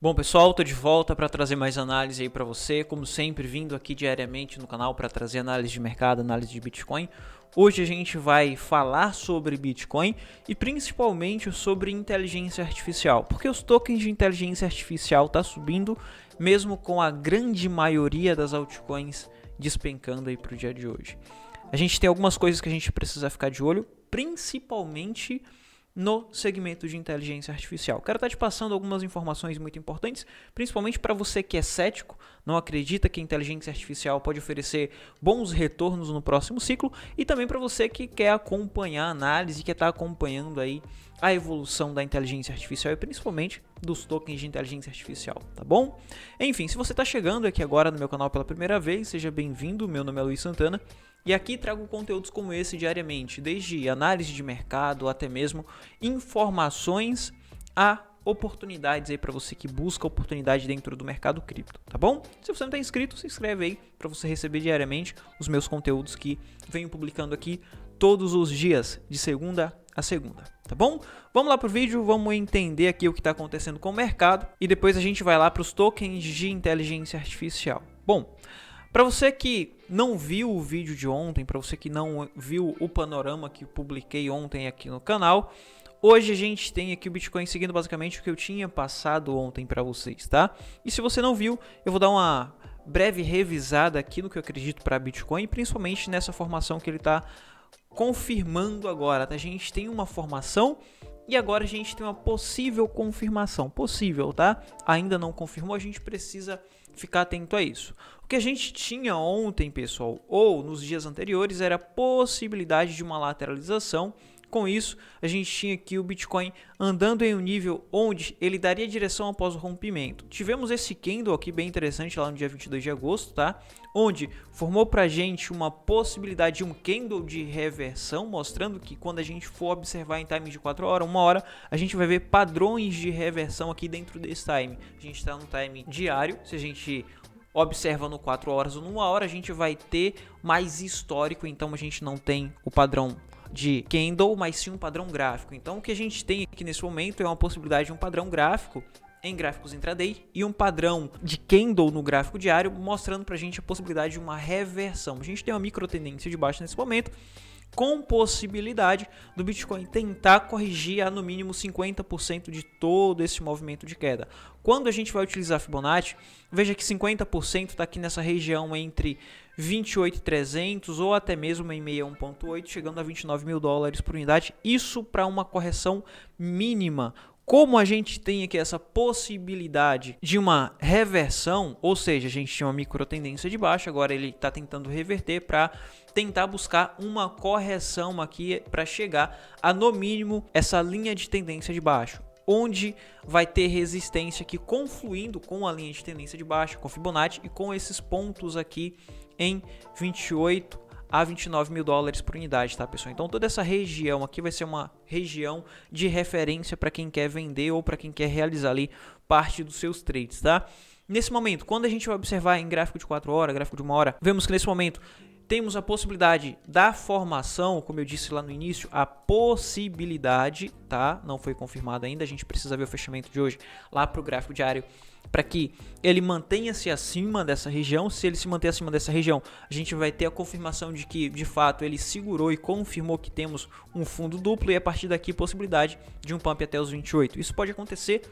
Bom pessoal, tô de volta para trazer mais análise aí para você, como sempre vindo aqui diariamente no canal para trazer análise de mercado, análise de Bitcoin. Hoje a gente vai falar sobre Bitcoin e principalmente sobre inteligência artificial, porque os tokens de inteligência artificial tá subindo mesmo com a grande maioria das altcoins despencando aí para o dia de hoje. A gente tem algumas coisas que a gente precisa ficar de olho, principalmente no segmento de inteligência artificial. Quero estar te passando algumas informações muito importantes, principalmente para você que é cético, não acredita que a inteligência artificial pode oferecer bons retornos no próximo ciclo, e também para você que quer acompanhar a análise, que está acompanhando aí a evolução da inteligência artificial e principalmente dos tokens de inteligência artificial, tá bom? Enfim, se você está chegando aqui agora no meu canal pela primeira vez, seja bem-vindo, meu nome é Luiz Santana. E aqui trago conteúdos como esse diariamente, desde análise de mercado até mesmo informações a oportunidades aí para você que busca oportunidade dentro do mercado cripto, tá bom? Se você não está inscrito, se inscreve aí para você receber diariamente os meus conteúdos que venho publicando aqui todos os dias, de segunda a segunda, tá bom? Vamos lá pro vídeo, vamos entender aqui o que está acontecendo com o mercado e depois a gente vai lá para os tokens de inteligência artificial. Bom, para você que não viu o vídeo de ontem, para você que não viu o panorama que publiquei ontem aqui no canal, hoje a gente tem aqui o Bitcoin seguindo basicamente o que eu tinha passado ontem para vocês, tá? E se você não viu, eu vou dar uma breve revisada aqui no que eu acredito para Bitcoin, principalmente nessa formação que ele está confirmando agora, tá? A gente tem uma formação e agora a gente tem uma possível confirmação, possível, tá? Ainda não confirmou, a gente precisa ficar atento a isso. O que a gente tinha ontem, pessoal, ou nos dias anteriores, era a possibilidade de uma lateralização. Com isso, a gente tinha aqui o Bitcoin andando em um nível onde ele daria direção após o rompimento. Tivemos esse candle aqui bem interessante lá no dia 22 de agosto, tá? Onde formou pra gente uma possibilidade de um candle de reversão, mostrando que quando a gente for observar em time de 4 horas, 1 hora, a gente vai ver padrões de reversão aqui dentro desse time. A gente está no time diário, se a gente observa no 4 horas ou numa hora, a gente vai ter mais histórico, então a gente não tem o padrão de candle, mas sim um padrão gráfico. Então o que a gente tem aqui nesse momento é uma possibilidade de um padrão gráfico em gráficos intraday e um padrão de candle no gráfico diário, mostrando pra gente a possibilidade de uma reversão. A gente tem uma micro tendência de baixa nesse momento, com possibilidade do Bitcoin tentar corrigir a no mínimo 50% de todo esse movimento de queda. Quando a gente vai utilizar Fibonacci, veja que 50% está aqui nessa região entre 28.300 ou até mesmo em 61.8, chegando a 29 mil dólares por unidade. Isso para uma correção mínima. Como a gente tem aqui essa possibilidade de uma reversão, ou seja, a gente tinha uma micro tendência de baixa, agora ele está tentando reverter para tentar buscar uma correção aqui para chegar a no mínimo essa linha de tendência de baixo, onde vai ter resistência aqui confluindo com a linha de tendência de baixa, com Fibonacci e com esses pontos aqui em 28 a 29 mil dólares por unidade, tá, pessoal? Então toda essa região aqui vai ser uma região de referência para quem quer vender ou para quem quer realizar ali parte dos seus trades, tá? Nesse momento, quando a gente vai observar em gráfico de 4 horas, gráfico de 1 hora, vemos que nesse momento temos a possibilidade da formação, como eu disse lá no início, a possibilidade, tá? Não foi confirmada ainda, a gente precisa ver o fechamento de hoje lá para o gráfico diário, para que ele mantenha-se acima dessa região. Se ele se manter acima dessa região, a gente vai ter a confirmação de que, de fato, ele segurou e confirmou que temos um fundo duplo e a partir daqui possibilidade de um pump até os 28. Isso pode acontecer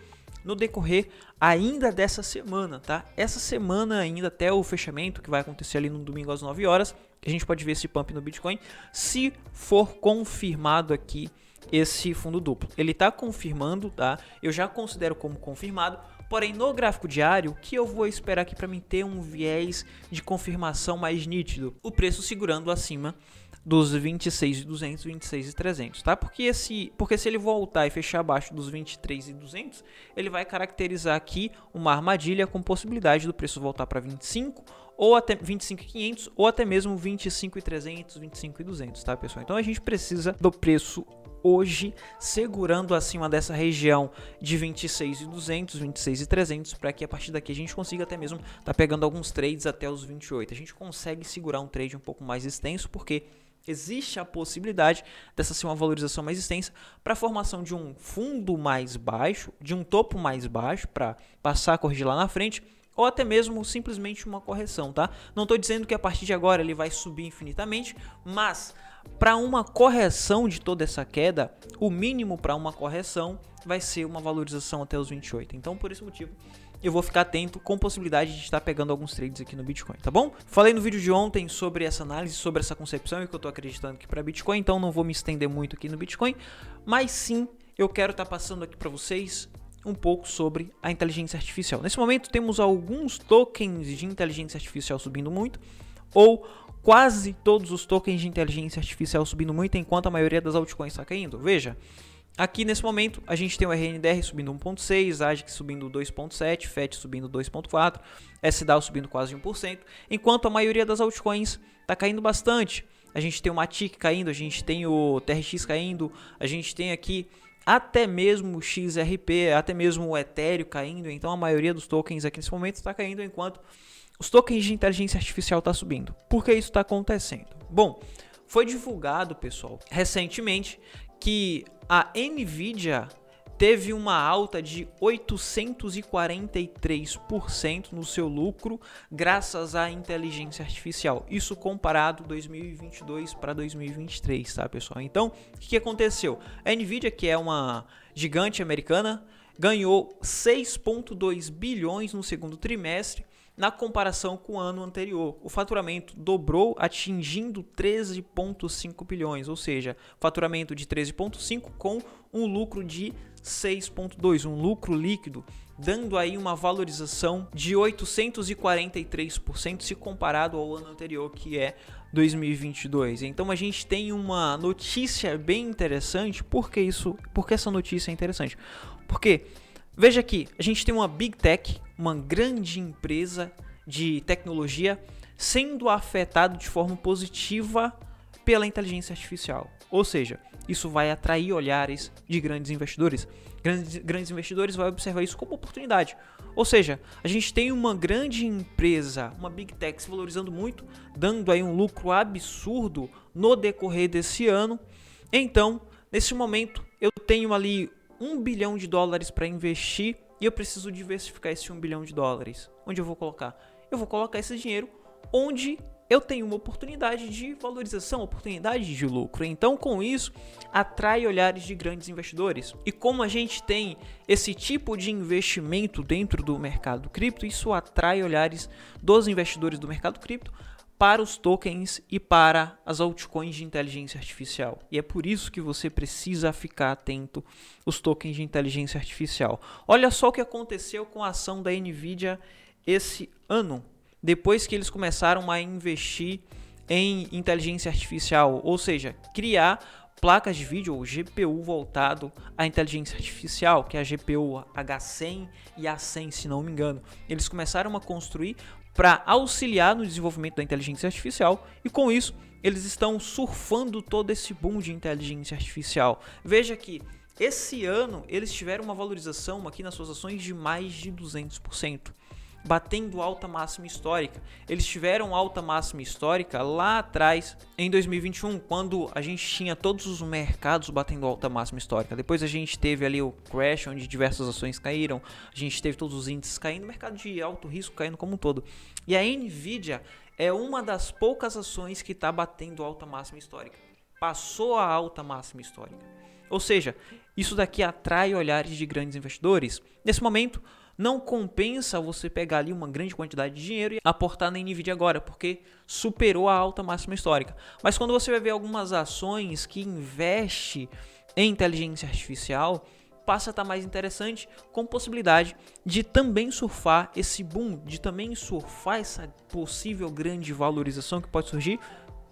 no decorrer ainda dessa semana, tá? Essa semana ainda até o fechamento, que vai acontecer ali no domingo às 9 horas, a gente pode ver esse pump no Bitcoin, se for confirmado aqui esse fundo duplo. Ele está confirmando, tá? Eu já considero como confirmado, porém no gráfico diário, o que eu vou esperar aqui para mim ter um viés de confirmação mais nítido? O preço segurando acima dos 26.200, 26.300, tá? Porque se ele voltar e fechar abaixo dos 23.200, ele vai caracterizar aqui uma armadilha com possibilidade do preço voltar para 25 ou até 25.500 ou até mesmo 25.300, 25.200, tá, pessoal? Então a gente precisa do preço hoje segurando acima dessa região de 26.200, 26.300, para que a partir daqui a gente consiga até mesmo tá pegando alguns trades até os 28. A gente consegue segurar um trade um pouco mais extenso porque existe a possibilidade dessa ser uma valorização mais extensa para a formação de um fundo mais baixo, de um topo mais baixo para passar a corrigir lá na frente, ou até mesmo simplesmente uma correção, tá? Não estou dizendo que a partir de agora ele vai subir infinitamente, mas para uma correção de toda essa queda, o mínimo para uma correção vai ser uma valorização até os 28. Então, por esse motivo, eu vou ficar atento com possibilidade de estar pegando alguns trades aqui no Bitcoin, tá bom? Falei no vídeo de ontem sobre essa análise, sobre essa concepção e que eu estou acreditando aqui para Bitcoin, então não vou me estender muito aqui no Bitcoin, mas sim eu quero estar passando aqui para vocês um pouco sobre a inteligência artificial. Nesse momento temos alguns tokens de inteligência artificial subindo muito, ou quase todos os tokens de inteligência artificial subindo muito, enquanto a maioria das altcoins está caindo. Veja, aqui nesse momento a gente tem o RNDR subindo 1.6, AGIC subindo 2.7, FET subindo 2.4, SDAO subindo quase 1%, enquanto a maioria das altcoins está caindo bastante. A gente tem o Matic caindo, a gente tem o TRX caindo, a gente tem aqui até mesmo o XRP, até mesmo o Ethereum caindo. Então a maioria dos tokens aqui nesse momento está caindo, enquanto os tokens de inteligência artificial está subindo. Por que isso está acontecendo? Bom, foi divulgado, pessoal, recentemente que a Nvidia teve uma alta de 843% no seu lucro graças à inteligência artificial. Isso comparado 2022 para 2023, tá, pessoal? Então, o que aconteceu? A Nvidia, que é uma gigante americana, ganhou 6,2 bilhões no segundo trimestre, na comparação com o ano anterior. O faturamento dobrou, atingindo 13,5 bilhões, ou seja, faturamento de 13,5 com um lucro de 6,2, um lucro líquido, dando aí uma valorização de 843% se comparado ao ano anterior, que é 2022. Então a gente tem uma notícia bem interessante. Por que essa notícia é interessante? Porque veja aqui, a gente tem uma Big Tech, uma grande empresa de tecnologia, sendo afetado de forma positiva pela inteligência artificial. Ou seja, isso vai atrair olhares de grandes investidores. Grandes investidores vão observar isso como oportunidade. Ou seja, a gente tem uma grande empresa, uma Big Tech se valorizando muito, dando aí um lucro absurdo no decorrer desse ano. Então, nesse momento, eu tenho ali $1 bilhão para investir e eu preciso diversificar esse $1 bilhão. Onde eu vou colocar? Eu vou colocar esse dinheiro onde eu tenho uma oportunidade de valorização, oportunidade de lucro. Então, com isso, atrai olhares de grandes investidores. E como a gente tem esse tipo de investimento dentro do mercado cripto, isso atrai olhares dos investidores do mercado cripto para os tokens e para as altcoins de inteligência artificial. E é por isso que você precisa ficar atento aos tokens de inteligência artificial. Olha só o que aconteceu com a ação da Nvidia esse ano, depois que eles começaram a investir em inteligência artificial, ou seja, criar placas de vídeo ou GPU voltado à inteligência artificial, que é a GPU H100 e A100, se não me engano. Eles começaram a construir para auxiliar no desenvolvimento da inteligência artificial e com isso eles estão surfando todo esse boom de inteligência artificial. Veja que esse ano eles tiveram uma valorização aqui nas suas ações de mais de 200%. Batendo alta máxima histórica. Eles tiveram alta máxima histórica lá atrás, em 2021, quando a gente tinha todos os mercados batendo alta máxima histórica. Depois a gente teve ali o crash, onde diversas ações caíram, a gente teve todos os índices caindo, o mercado de alto risco caindo como um todo. E a Nvidia é uma das poucas ações que está batendo alta máxima histórica. Passou a alta máxima histórica. Ou seja, isso daqui atrai olhares de grandes investidores. Nesse momento, não compensa você pegar ali uma grande quantidade de dinheiro e aportar na Nvidia agora, porque superou a alta máxima histórica. Mas quando você vai ver algumas ações que investem em inteligência artificial, passa a estar mais interessante, com possibilidade de também surfar esse boom, de também surfar essa possível grande valorização que pode surgir,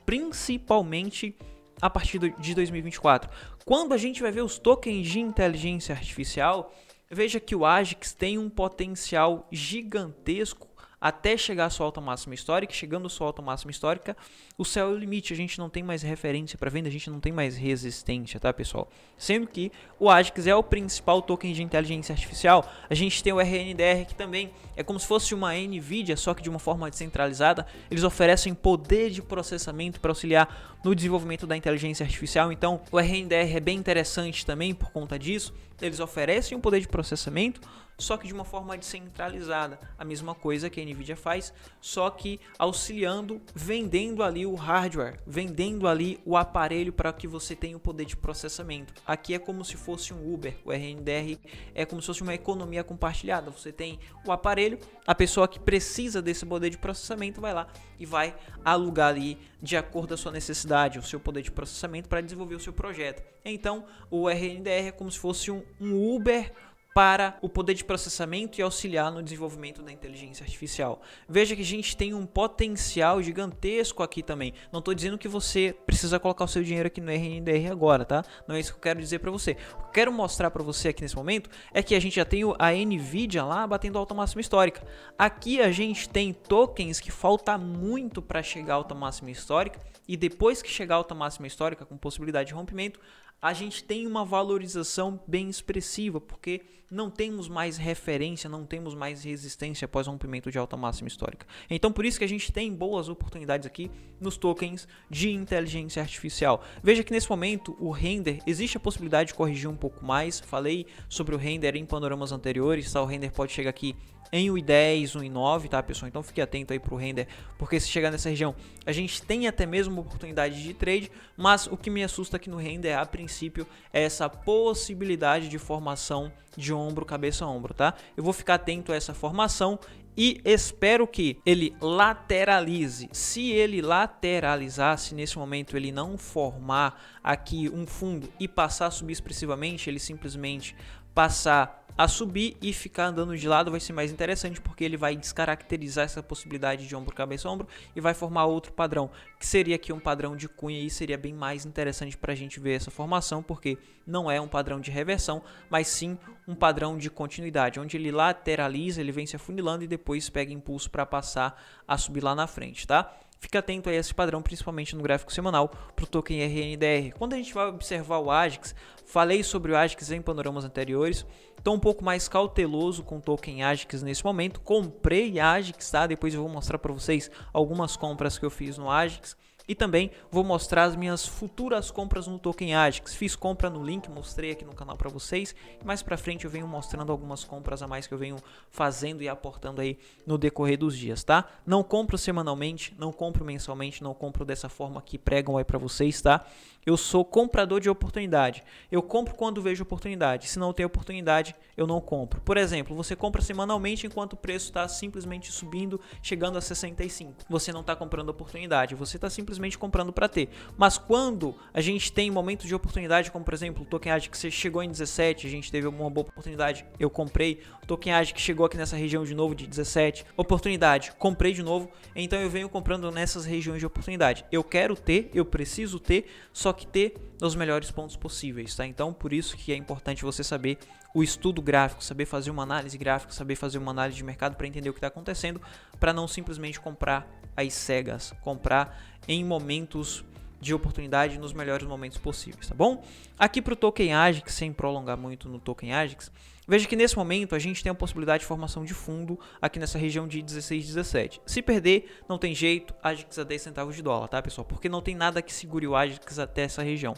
principalmente a partir de 2024. Quando a gente vai ver os tokens de inteligência artificial, veja que o AGIX tem um potencial gigantesco até chegar à sua alta máxima histórica. Chegando à sua alta máxima histórica, o céu é o limite, a gente não tem mais referência para venda, a gente não tem mais resistência, tá, pessoal? Sendo que o AGIX é o principal token de inteligência artificial. A gente tem o RNDR, que também é como se fosse uma NVIDIA, só que de uma forma descentralizada. Eles oferecem poder de processamento para auxiliar no desenvolvimento da inteligência artificial. Então, o RNDR é bem interessante também por conta disso. Eles oferecem um poder de processamento, só que de uma forma descentralizada. A mesma coisa que a NVIDIA faz, só que auxiliando, vendendo ali o hardware, vendendo ali o aparelho para que você tenha o poder de processamento. Aqui é como se fosse um Uber, o RNDR é como se fosse uma economia compartilhada. Você tem o aparelho, a pessoa que precisa desse poder de processamento vai lá e vai alugar ali de acordo com a sua necessidade, o seu poder de processamento para desenvolver o seu projeto. Então, o RNDR é como se fosse um Uber para o poder de processamento e auxiliar no desenvolvimento da inteligência artificial. Veja que a gente tem um potencial gigantesco aqui também. Não estou dizendo que você precisa colocar o seu dinheiro aqui no RNDR agora, tá? Não é isso que eu quero dizer para você. O que eu quero mostrar para você aqui nesse momento é que a gente já tem a NVIDIA lá batendo alta máxima histórica. Aqui a gente tem tokens que falta muito para chegar à alta máxima histórica, e depois que chegar à alta máxima histórica com possibilidade de rompimento, a gente tem uma valorização bem expressiva, porque não temos mais referência, não temos mais resistência após o rompimento de alta máxima histórica. Então, por isso que a gente tem boas oportunidades aqui nos tokens de inteligência artificial. Veja que nesse momento o render, existe a possibilidade de corrigir um pouco mais. Falei sobre o render em panoramas anteriores, tá? O render pode chegar aqui em 1,10, 1,9, tá, pessoal? Então fique atento aí pro render, porque se chegar nessa região, a gente tem até mesmo uma oportunidade de trade, mas o que me assusta aqui no render, a princípio, é essa possibilidade de formação de ombro, cabeça, ombro, tá? Eu vou ficar atento a essa formação e espero que ele lateralize. Se ele lateralizar, se nesse momento ele não formar aqui um fundo e passar a subir expressivamente, ele simplesmente passar a subir e ficar andando de lado, vai ser mais interessante, porque ele vai descaracterizar essa possibilidade de ombro, cabeça, ombro e vai formar outro padrão, que seria aqui um padrão de cunha, e seria bem mais interessante para a gente ver essa formação, porque não é um padrão de reversão, mas sim um padrão de continuidade, onde ele lateraliza, ele vem se afunilando e depois pega impulso para passar a subir lá na frente, tá? Fica atento a esse padrão, principalmente no gráfico semanal, para o token RNDR. Quando a gente vai observar o AGIX, falei sobre o AGIX em panoramas anteriores, estou um pouco mais cauteloso com o token AGIX nesse momento. Comprei AGIX, tá? Depois eu vou mostrar para vocês algumas compras que eu fiz no AGIX. E também vou mostrar as minhas futuras compras no token AGIX. Fiz compra no link, mostrei aqui no canal para vocês. E mais para frente eu venho mostrando algumas compras a mais que eu venho fazendo e aportando aí no decorrer dos dias, tá? Não compro semanalmente, não compro mensalmente, não compro dessa forma que pregam aí para vocês, tá? Eu sou comprador de oportunidade. Eu compro quando vejo oportunidade. Se não tem oportunidade, eu não compro. Por exemplo, você compra semanalmente enquanto o preço está simplesmente subindo, chegando a 65. Você não está comprando oportunidade, você está simplesmente comprando para ter. Mas quando a gente tem momentos de oportunidade, como por exemplo o token AGIX que chegou em 17, a gente teve uma boa oportunidade, eu comprei. O token AGIX que chegou aqui nessa região de novo de 17, oportunidade, comprei de novo. Então eu venho comprando nessas regiões de oportunidade. Eu quero ter, eu preciso ter, só que ter nos melhores pontos possíveis, tá? Então por isso que é importante você saber o estudo gráfico, saber fazer uma análise gráfica, saber fazer uma análise de mercado para entender o que está acontecendo, para não simplesmente comprar às cegas, comprar em momentos de oportunidade, nos melhores momentos possíveis, tá bom? Aqui para o token AGIX, sem prolongar muito no token AGIX, veja que nesse momento a gente tem a possibilidade de formação de fundo aqui nessa região de 16, 17. Se perder, não tem jeito, AGIX a 10 centavos de dólar, tá, pessoal? Porque não tem nada que segure o AGIX até essa região.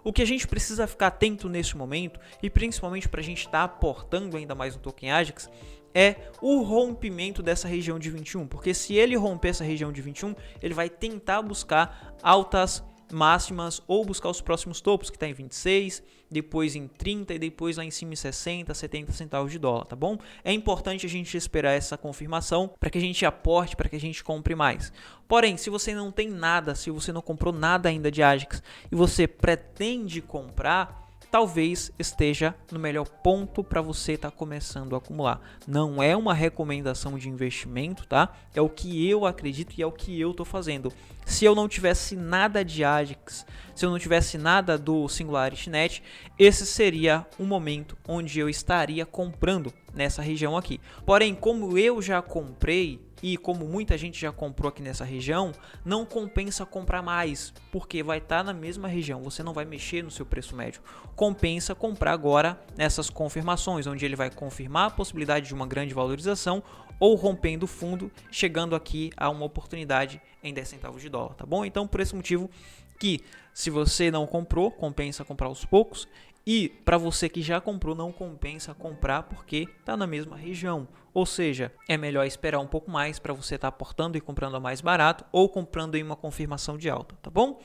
O que a gente precisa ficar atento nesse momento, e principalmente para a gente estar aportando ainda mais no token AGIX, é o rompimento dessa região de 21, porque se ele romper essa região de 21, ele vai tentar buscar altas máximas ou buscar os próximos topos, que está em 26, depois em 30 e depois lá em cima em 60, 70 centavos de dólar, tá bom? É importante a gente esperar essa confirmação para que a gente aporte, para que a gente compre mais. Porém, se você não tem nada, se você não comprou nada ainda de AGIX e você pretende comprar, talvez esteja no melhor ponto para você estar começando a acumular. Não é uma recomendação de investimento, tá? É o que eu acredito e é o que eu estou fazendo. Se eu não tivesse nada de AGIX, se eu não tivesse nada do Singularity Net, esse seria o momento onde eu estaria comprando. nessa região aqui. Porém, como eu já comprei e como muita gente já comprou aqui nessa região, não compensa comprar mais, porque vai estar na mesma região, você não vai mexer no seu preço médio. Compensa comprar agora nessas confirmações, onde ele vai confirmar a possibilidade de uma grande valorização ou rompendo o fundo, chegando aqui a uma oportunidade em 10 centavos de dólar, tá bom? Então, por esse motivo que se você não comprou, compensa comprar aos poucos. E para você que já comprou, não compensa comprar porque está na mesma região. Ou seja, é melhor esperar um pouco mais para você estar aportando e comprando a mais barato ou comprando em uma confirmação de alta, tá bom?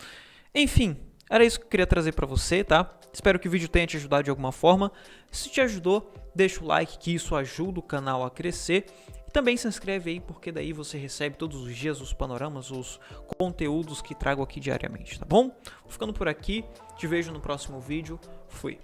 Enfim, era isso que eu queria trazer para você, tá? Espero que o vídeo tenha te ajudado de alguma forma. Se te ajudou, deixa o like que isso ajuda o canal a crescer. E também se inscreve aí porque daí você recebe todos os dias os panoramas, os conteúdos que trago aqui diariamente, tá bom? Vou ficando por aqui, te vejo no próximo vídeo. Fui!